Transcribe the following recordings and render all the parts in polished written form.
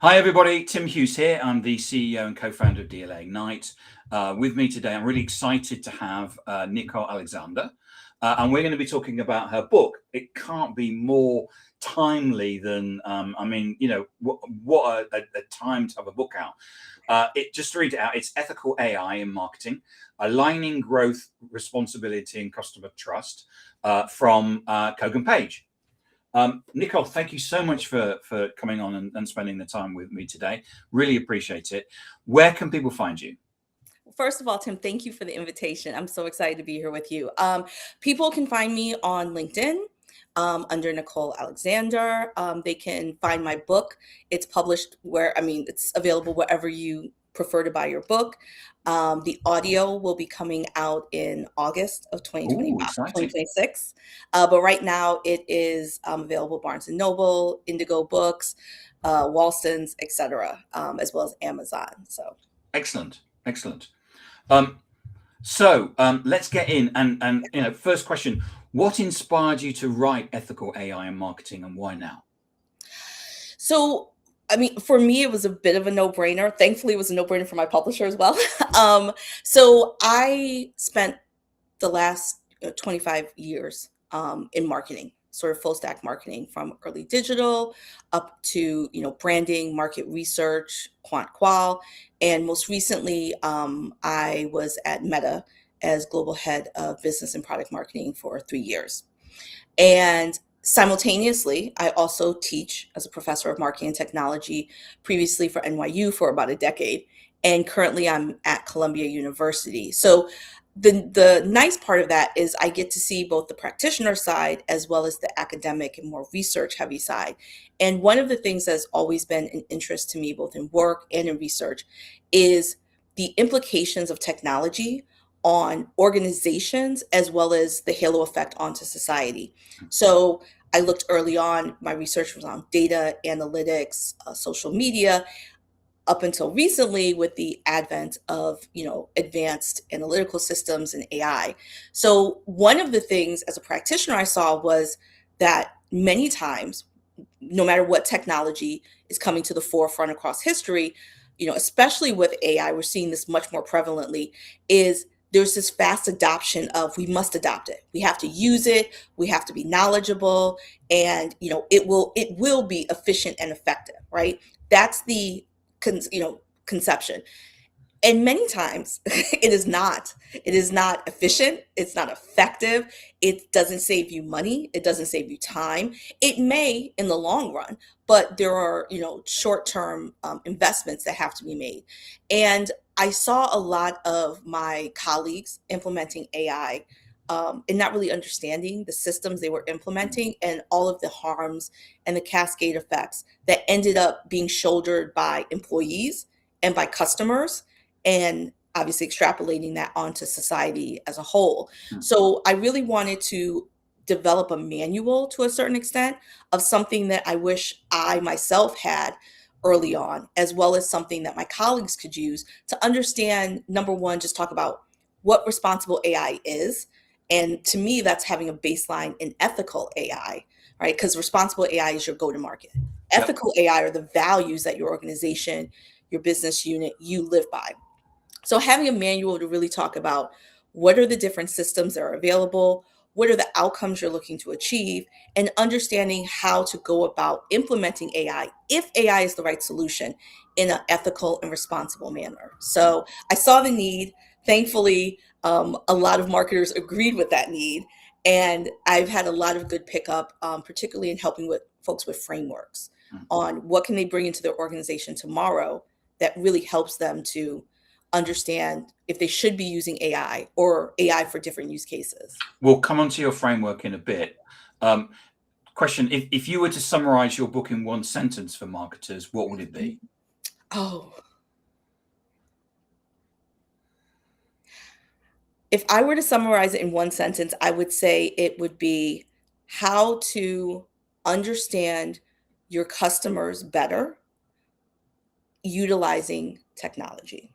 Hi, everybody. Tim Hughes here. I'm the CEO and co-founder of DLA Ignite. With me today, I'm really excited to have Nicole Alexander. And we're going to be talking about her book. It can't be more timely than, what a time to have a book out. Just to read it out, it's Ethical AI in Marketing, Aligning Growth, Responsibility and Customer Trust from Kogan Page. Nicole, thank you so much for coming on and spending the time with me today. Really appreciate it. Where can people find you? First of all, Tim, thank you for the invitation. I'm so excited to be here with you. People can find me on LinkedIn under Nicole Alexander. They can find my book. It's published it's available wherever you prefer to buy your book. The audio will be coming out in August of Ooh, exciting. 2026. But right now it is available Barnes & Noble, Indigo Books, Walston's, etc., as well as Amazon. So Excellent. Let's get in and first question, what inspired you to write Ethical AI in Marketing and why now? So, for me, it was a bit of a no-brainer. Thankfully, it was a no-brainer for my publisher as well. So I spent the last 25 years in marketing, sort of full stack marketing, from early digital up to branding, market research, quant qual, and most recently, I was at Meta as global head of business and product marketing for 3 years. And simultaneously, I also teach as a professor of marketing and technology, previously for NYU for about a decade. And currently I'm at Columbia University. So the nice part of that is I get to see both the practitioner side as well as the academic and more research heavy side. And one of the things that's always been an interest to me, both in work and in research, is the implications of technology on organizations as well as the halo effect onto society. So I looked early on, my research was on data, analytics, social media, up until recently with the advent of advanced analytical systems and AI. So one of the things as a practitioner I saw was that many times, no matter what technology is coming to the forefront across history, especially with AI, we're seeing this much more prevalently, is there's this fast adoption of we must adopt it. We have to use it. We have to be knowledgeable, and it will be efficient and effective, right? That's the conception. And many times it is not. It is not efficient. It's not effective. It doesn't save you money. It doesn't save you time. It may in the long run, but there are, short-term investments that have to be made. And I saw a lot of my colleagues implementing AI and not really understanding the systems they were implementing and all of the harms and the cascade effects that ended up being shouldered by employees and by customers, and obviously extrapolating that onto society as a whole. So I really wanted to develop a manual to a certain extent of something that I wish I myself had early on, as well as something that my colleagues could use to understand, number one, just talk about what responsible AI is. And to me, that's having a baseline in ethical AI, right? Because responsible AI is your go-to-market. Yep. Ethical AI are the values that your organization, your business unit, you live by. So having a manual to really talk about what are the different systems that are available, what are the outcomes you're looking to achieve, and understanding how to go about implementing AI, if AI is the right solution, in an ethical and responsible manner. So I saw the need. Thankfully, a lot of marketers agreed with that need. And I've had a lot of good pickup, particularly in helping with folks with frameworks on what can they bring into their organization tomorrow that really helps them to understand if they should be using AI or AI for different use cases. We'll come on to your framework in a bit. Question, if you were to summarize your book in one sentence for marketers, what would it be? Oh. If I were to summarize it in one sentence, I would say it would be how to understand your customers better utilizing technology.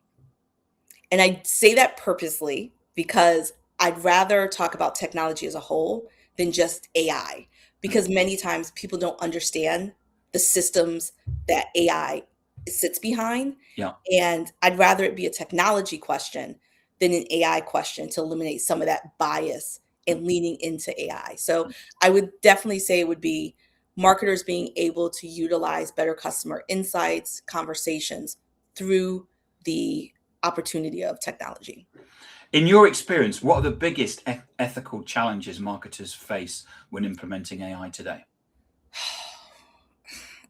And I say that purposely because I'd rather talk about technology as a whole than just AI, because many times people don't understand the systems that AI sits behind. Yeah. And I'd rather it be a technology question than an AI question to eliminate some of that bias and leaning into AI. So I would definitely say it would be marketers being able to utilize better customer insights, conversations through the opportunity of technology. In your experience, what are the biggest ethical challenges marketers face when implementing AI today?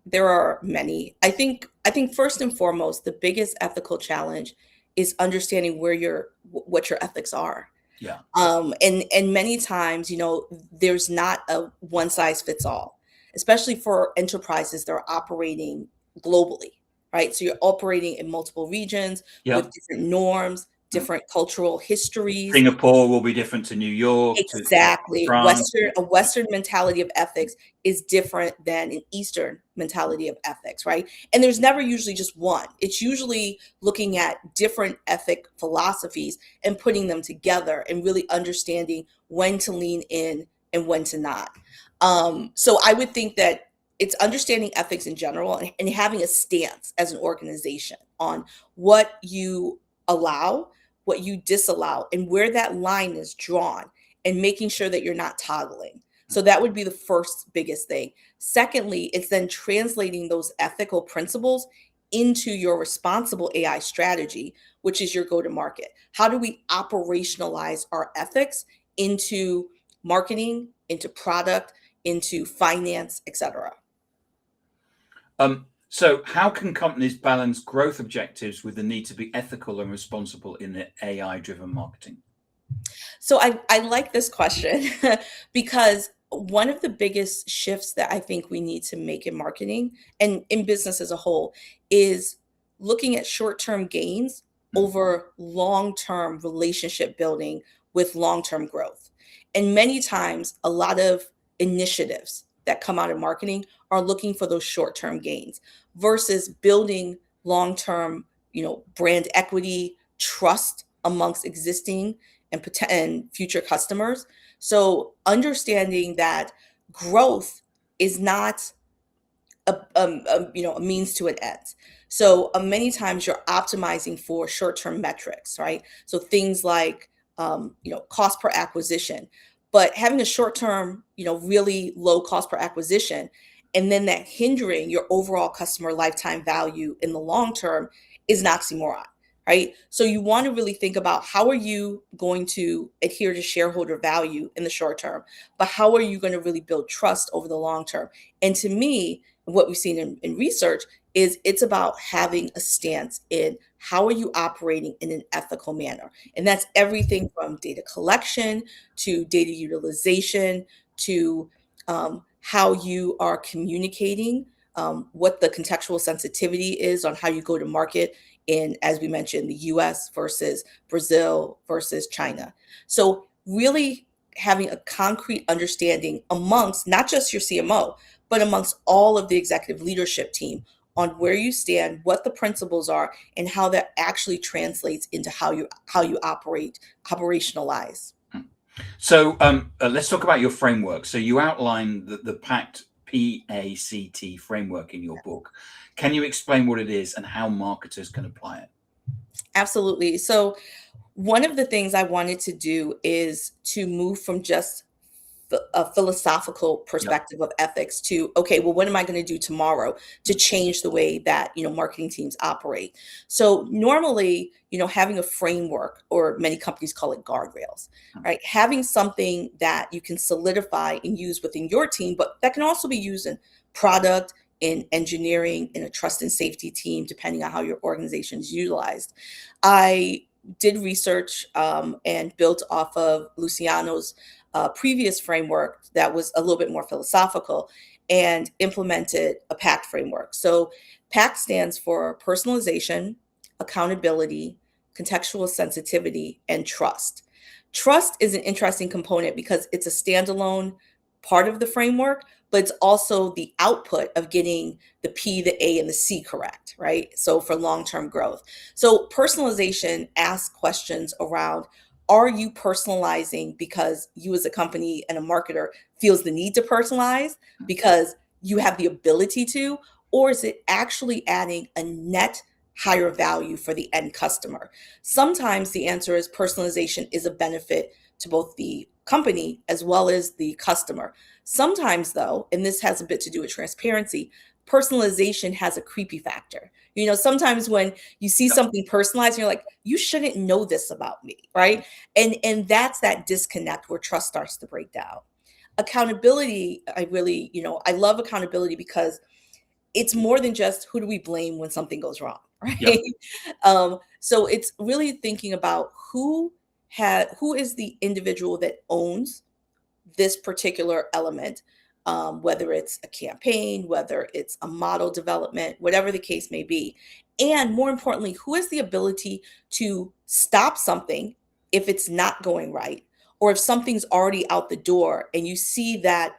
There are many. I think first and foremost, the biggest ethical challenge is understanding what your ethics are. Yeah. And many times, there's not a one size fits all, especially for enterprises that are operating globally, right? So you're operating in multiple regions Yeah. with different norms, Mm. different cultural histories. Singapore will be different to New York, to Exactly. France. A Western mentality of ethics is different than an Eastern mentality of ethics, right? And there's never usually just one. It's usually looking at different ethic philosophies and putting them together and really understanding when to lean in and when to not. So I would think that it's understanding ethics in general and having a stance as an organization on what you allow, what you disallow, and where that line is drawn, and making sure that you're not toggling. So that would be the first biggest thing. Secondly, it's then translating those ethical principles into your responsible AI strategy, which is your go to market. How do we operationalize our ethics into marketing, into product, into finance, etc.? So how can companies balance growth objectives with the need to be ethical and responsible in their AI-driven marketing? So I like this question because one of the biggest shifts that I think we need to make in marketing and in business as a whole is looking at short-term gains Mm. over long-term relationship building with long-term growth. And many times, a lot of initiatives that come out of marketing are looking for those short-term gains versus building long-term, brand equity, trust amongst existing and future customers. So understanding that growth is not a means to an end. So many times you're optimizing for short-term metrics, right? So things like cost per acquisition, but having a short-term, really low cost per acquisition, and then that hindering your overall customer lifetime value in the long term is an oxymoron, right? So you want to really think about how are you going to adhere to shareholder value in the short term, but how are you going to really build trust over the long term? And to me, what we've seen in research is it's about having a stance in how are you operating in an ethical manner. And that's everything from data collection to data utilization to how you are communicating, what the contextual sensitivity is on how you go to market in, as we mentioned, the US versus Brazil versus China. So really having a concrete understanding amongst not just your CMO, but amongst all of the executive leadership team on where you stand, what the principles are, and how that actually translates into how you operationalize. So let's talk about your framework. So you outline the PACT PACT framework in your book. Can you explain what it is and how marketers can apply it? Absolutely. So one of the things I wanted to do is to move from just a philosophical Yep. perspective of ethics to, okay, well, what am I going to do tomorrow to change the way that marketing teams operate? So normally, having a framework, or many companies call it guardrails, right? Having something that you can solidify and use within your team, but that can also be used in product, in engineering, in a trust and safety team, depending on how your organization is utilized. I did research and built off of Luciano's previous framework that was a little bit more philosophical and implemented a PACT framework. So PACT stands for personalization, accountability, contextual sensitivity, and trust. Trust is an interesting component because it's a standalone part of the framework, but it's also the output of getting the P, the A, and the C correct, right? So for long-term growth. So personalization asks questions around, are you personalizing because you as a company and a marketer feels the need to personalize because you have the ability to, or is it actually adding a net higher value for the end customer? Sometimes the answer is personalization is a benefit to both the company as well as the customer. Sometimes, though, and this has a bit to do with transparency, personalization has a creepy factor. Sometimes when you see something personalized, you're like, you shouldn't know this about me, right? And that's that disconnect where trust starts to break down. Accountability, I love accountability because it's more than just who do we blame when something goes wrong, right? Yeah. So it's really thinking about who is the individual that owns this particular element, whether it's a campaign, whether it's a model development, whatever the case may be. And more importantly, who has the ability to stop something if it's not going right, or if something's already out the door and you see that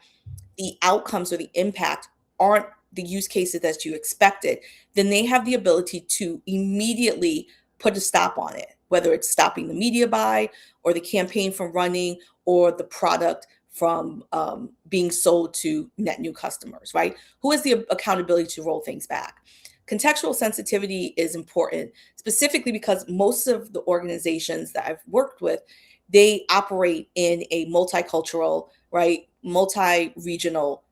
the outcomes or the impact aren't the use cases that you expected, then they have the ability to immediately put a stop on it, whether it's stopping the media buy or the campaign from running or the product from being sold to net new customers, right? Who has the accountability to roll things back? Contextual sensitivity is important, specifically because most of the organizations that I've worked with, they operate in a multicultural, right, multi-regional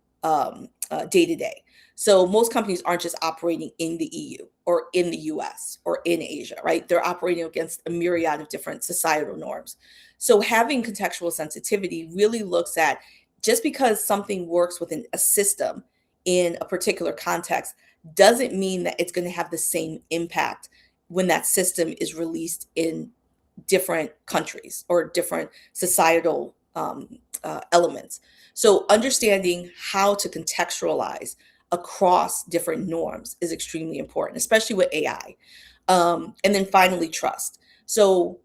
day-to-day. So most companies aren't just operating in the EU or in the US or in Asia, right? They're operating against a myriad of different societal norms. So having contextual sensitivity really looks at, just because something works within a system in a particular context doesn't mean that it's going to have the same impact when that system is released in different countries or different societal elements. So understanding how to contextualize across different norms is extremely important, especially with AI. And then finally, trust. So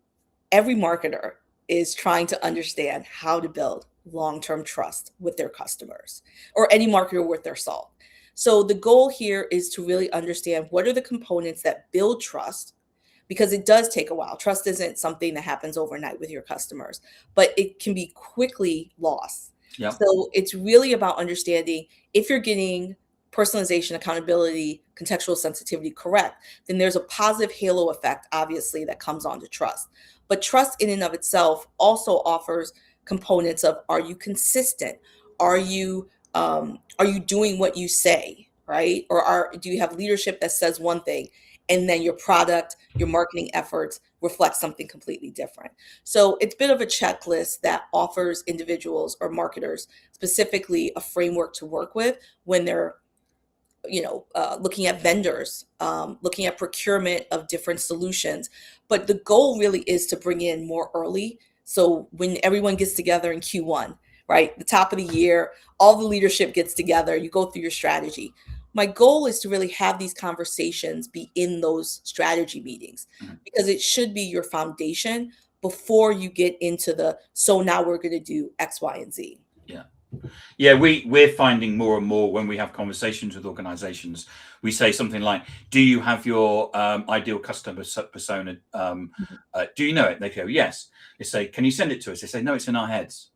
every marketer is trying to understand how to build long-term trust with their customers, or any marketer worth their salt. So the goal here is to really understand what are the components that build trust, because it does take a while. Trust isn't something that happens overnight with your customers, but it can be quickly lost. Yeah. So it's really about understanding, if you're getting personalization, accountability, contextual sensitivity correct, then there's a positive halo effect, obviously, that comes onto trust. But trust in and of itself also offers components of, are you consistent? Are you doing what you say, right? Or do you have leadership that says one thing and then your product, your marketing efforts reflect something completely different? So it's a bit of a checklist that offers individuals or marketers specifically a framework to work with when they're looking at vendors, looking at procurement of different solutions. But the goal really is to bring in more early. So when everyone gets together in Q1, right, the top of the year, all the leadership gets together, you go through your strategy. My goal is to really have these conversations be in those strategy meetings, because it should be your foundation before you get into so now we're going to do X, Y, and Z. Yeah, we're finding more and more when we have conversations with organizations, we say something like, do you have your ideal customer persona? Do you know it? They go, yes. They say, can you send it to us? They say, no, it's in our heads.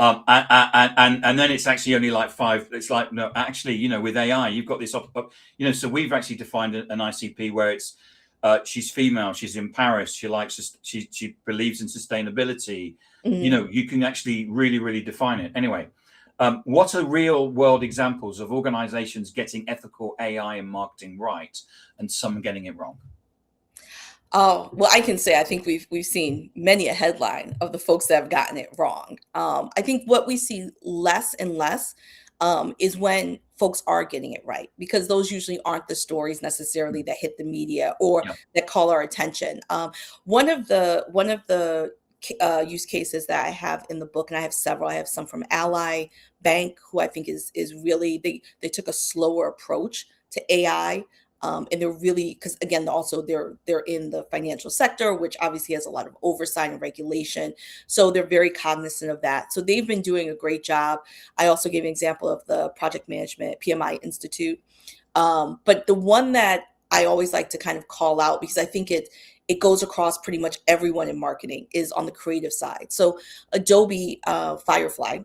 And then it's actually only like 5. It's like, no, actually, with AI, you've got this, so we've actually defined an ICP where it's, she's female, she's in Paris, she believes in sustainability. You can actually really, really define it. Anyway, what are real world examples of organizations getting ethical AI and marketing right and some getting it wrong? Oh, well, I can say I think we've seen many a headline of the folks that have gotten it wrong. I think what we see less and less is when folks are getting it right, because those usually aren't the stories necessarily that hit the media or that call our attention. One of the use cases that I have in the book, and I have several. I have some from Ally Bank, who I think is really, they took a slower approach to AI. And they're really, because again, also they're in the financial sector, which obviously has a lot of oversight and regulation. So they're very cognizant of that. So they've been doing a great job. I also gave an example of the Project Management PMI Institute. But the one that I always like to kind of call out, because I think it goes across pretty much everyone in marketing, is on the creative side. So Adobe Firefly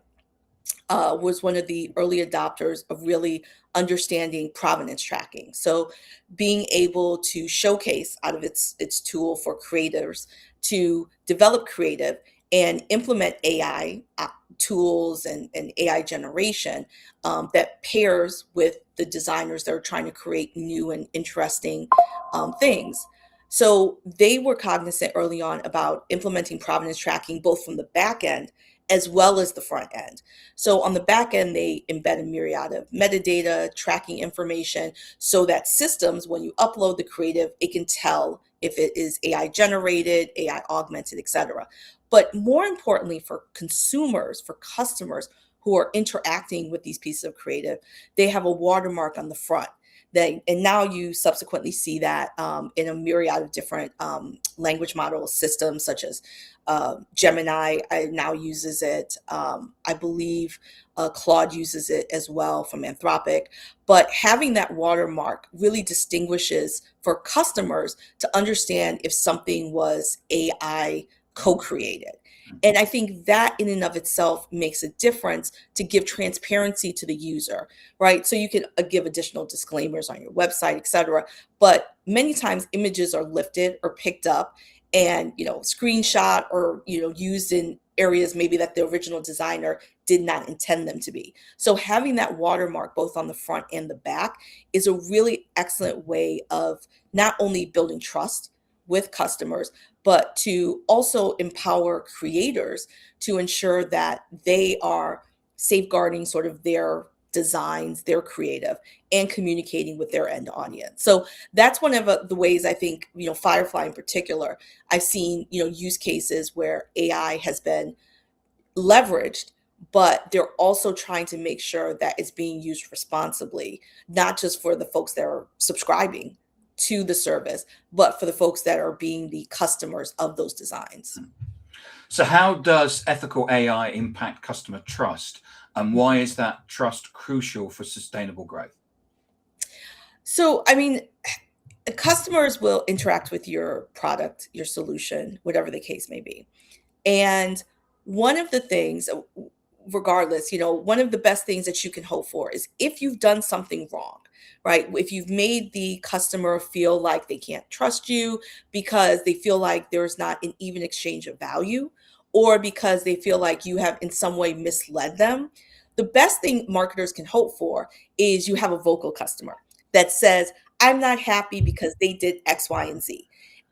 was one of the early adopters of really understanding provenance tracking. So being able to showcase out of its tool for creators to develop creative and implement AI tools and AI generation that pairs with the designers that are trying to create new and interesting things. So they were cognizant early on about implementing provenance tracking both from the back end as well as the front end. So on the back end, they embed a myriad of metadata, tracking information, so that systems, when you upload the creative, it can tell if it is AI generated, AI augmented, etc. But more importantly, for consumers, for customers who are interacting with these pieces of creative, they have a watermark on the front. And now you subsequently see that in a myriad of different language model systems, such as Gemini now uses it. I believe Claude uses it as well from Anthropic. But having that watermark really distinguishes for customers to understand if something was AI co-created. And I think that in and of itself makes a difference to give transparency to the user, right? So you can give additional disclaimers on your website, et cetera. But many times images are lifted or picked up and, screenshot or, used in areas maybe that the original designer did not intend them to be. So having that watermark both on the front and the back is a really excellent way of not only building trust with customers, but to also empower creators to ensure that they are safeguarding sort of their designs, their creative, and communicating with their end audience. So that's one of the ways I think, Firefly in particular, I've seen, use cases where AI has been leveraged, but they're also trying to make sure that it's being used responsibly, not just for the folks that are subscribing to the service, but for the folks that are being the customers of those designs. So how does ethical AI impact customer trust? And why is that trust crucial for sustainable growth? So, customers will interact with your product, your solution, whatever the case may be. And one of the things, regardless, one of the best things that you can hope for is if you've done something wrong, right? If you've made the customer feel like they can't trust you because they feel like there's not an even exchange of value, or because they feel like you have in some way misled them, the best thing marketers can hope for is you have a vocal customer that says, I'm not happy because they did X, Y, and Z.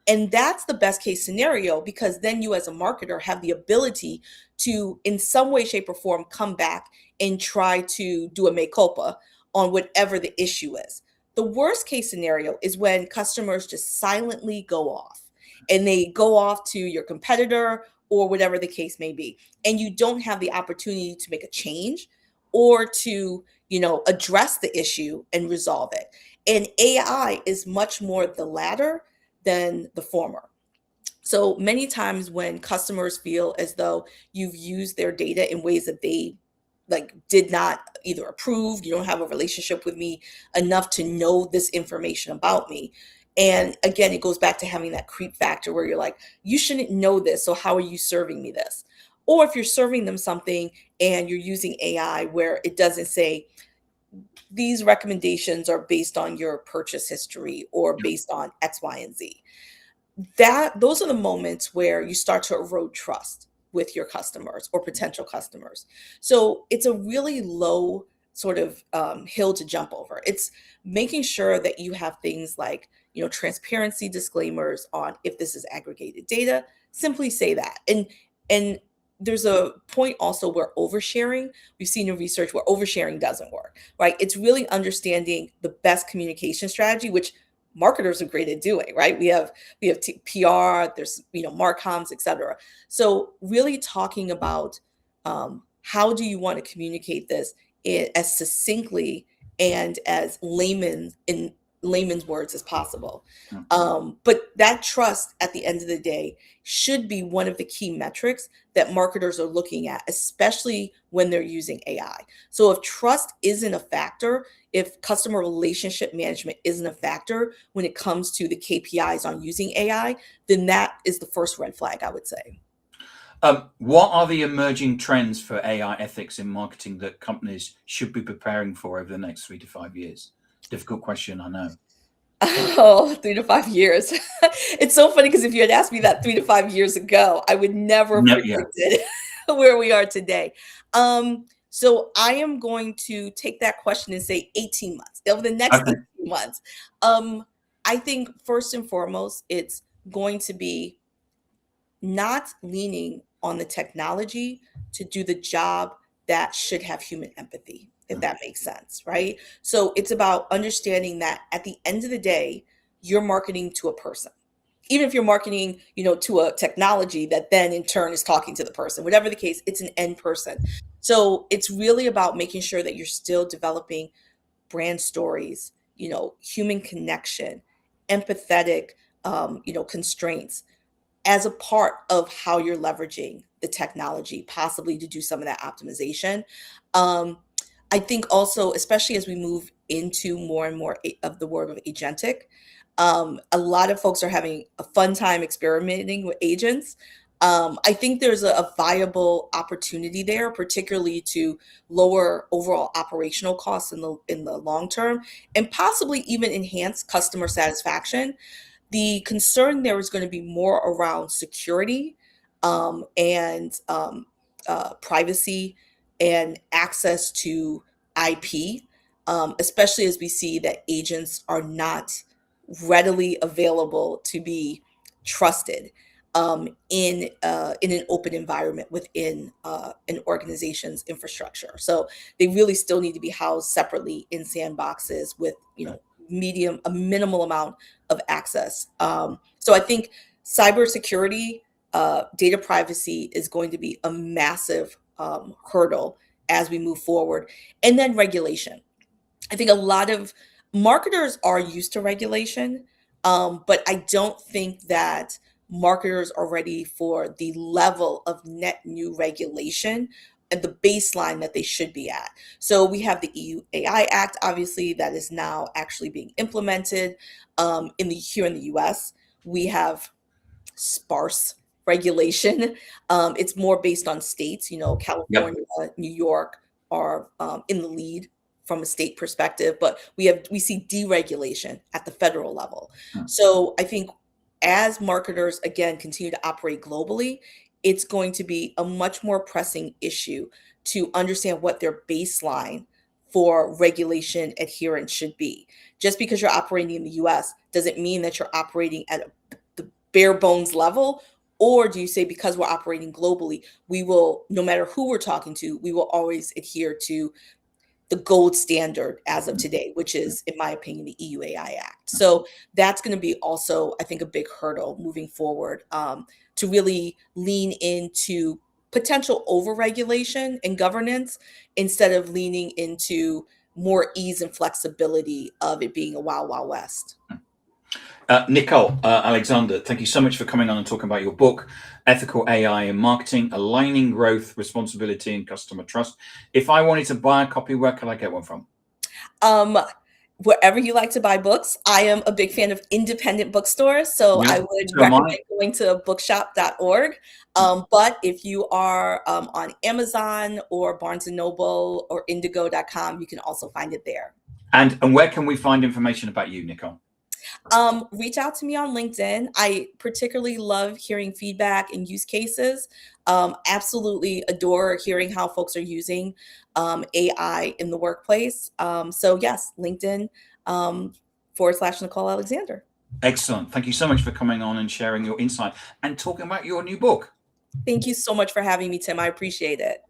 And that's the best case scenario, because then you as a marketer have the ability to, in some way, shape, or form, come back and try to do a mea culpa on whatever the issue is. The worst case scenario is when customers just silently go off and they go off to your competitor or whatever the case may be. And you don't have the opportunity to make a change or to, address the issue and resolve it. And AI is much more the latter than the former. So many times when customers feel as though you've used their data in ways that they did not either approve, you don't have a relationship with me enough to know this information about me. And again, it goes back to having that creep factor where you're like, you shouldn't know this, so how are you serving me this? Or if you're serving them something and you're using AI where it doesn't say, these recommendations are based on your purchase history or based on X, Y, and Z. Those are the moments where you start to erode trust with your customers or potential customers. So it's a really low sort of hill to jump over. It's making sure that you have things like, transparency disclaimers on if this is aggregated data, simply say that. And there's a point also where oversharing, we've seen in research where oversharing doesn't work, right? It's really understanding the best communication strategy, which marketers are great at doing, right? We have PR, there's, marcoms, et cetera. So really talking about how do you want to communicate this as succinctly and as in layman's words as possible. But that trust at the end of the day should be one of the key metrics that marketers are looking at, especially when they're using AI. So if trust isn't a factor, if customer relationship management isn't a factor when it comes to the KPIs on using AI, then that is the first red flag, I would say. What are the emerging trends for AI ethics in marketing that companies should be preparing for over the next 3 to 5 years? Difficult question, I know. Oh, 3 to 5 years. It's so funny because if you had asked me that 3 to 5 years ago, I would never have No, yeah. predicted where we are today. So I am going to take that question and say 18 months. Over the next Okay. 18 months, um, I think first and foremost, it's going to be not leaning on the technology to do the job that should have human empathy, if that makes sense, right? So it's about understanding that at the end of the day, you're marketing to a person. Even if you're marketing, to a technology that then in turn is talking to the person, whatever the case, it's an end person. So it's really about making sure that you're still developing brand stories, human connection, empathetic, constraints as a part of how you're leveraging the technology, possibly to do some of that optimization. Um, I think also, especially as we move into more and more of the world of agentic, a lot of folks are having a fun time experimenting with agents. I think there's a viable opportunity there, particularly to lower overall operational costs in the long term, and possibly even enhance customer satisfaction. The concern there is going to be more around security, and privacy and access to IP, especially as we see that agents are not readily available to be trusted, in an open environment within an organization's infrastructure. So they really still need to be housed separately in sandboxes with a minimal amount of access. So I think cybersecurity, data privacy is going to be a massive hurdle as we move forward. And then regulation. I think a lot of marketers are used to regulation, but I don't think that marketers are ready for the level of net new regulation and the baseline that they should be at. So we have the EU AI Act, obviously, that is now actually being implemented here in the US. We have sparse regulation. It's more based on states. Yep. California, New York are in the lead from a state perspective, but we see deregulation at the federal level. Hmm. So I think as marketers again continue to operate globally, it's going to be a much more pressing issue to understand what their baseline for regulation adherence should be. Just because you're operating in the US doesn't mean that you're operating at the bare bones level. Or do you say, because we're operating globally, we will, no matter who we're talking to, we will always adhere to the gold standard as of today, which is, in my opinion, the EUAI Act. So that's going to be also, I think, a big hurdle moving forward, to really lean into potential overregulation and governance instead of leaning into more ease and flexibility of it being a wild, wild west. Nicole Alexander, thank you so much for coming on and talking about your book, Ethical AI in Marketing, Aligning Growth, Responsibility, and Customer Trust. If I wanted to buy a copy, where can I get one from? Wherever you like to buy books. I am a big fan of independent bookstores, so Yeah, I would so am I. recommend going to bookshop.org. But if you are on Amazon or Barnes and Noble or indigo.com, you can also find it there. And where can we find information about you, Nicole? Reach out to me on LinkedIn. I particularly love hearing feedback and use cases. Absolutely adore hearing how folks are using AI in the workplace. So yes, LinkedIn / Nicole Alexander. Excellent. Thank you so much for coming on and sharing your insight and talking about your new book. Thank you so much for having me, Tim. I appreciate it.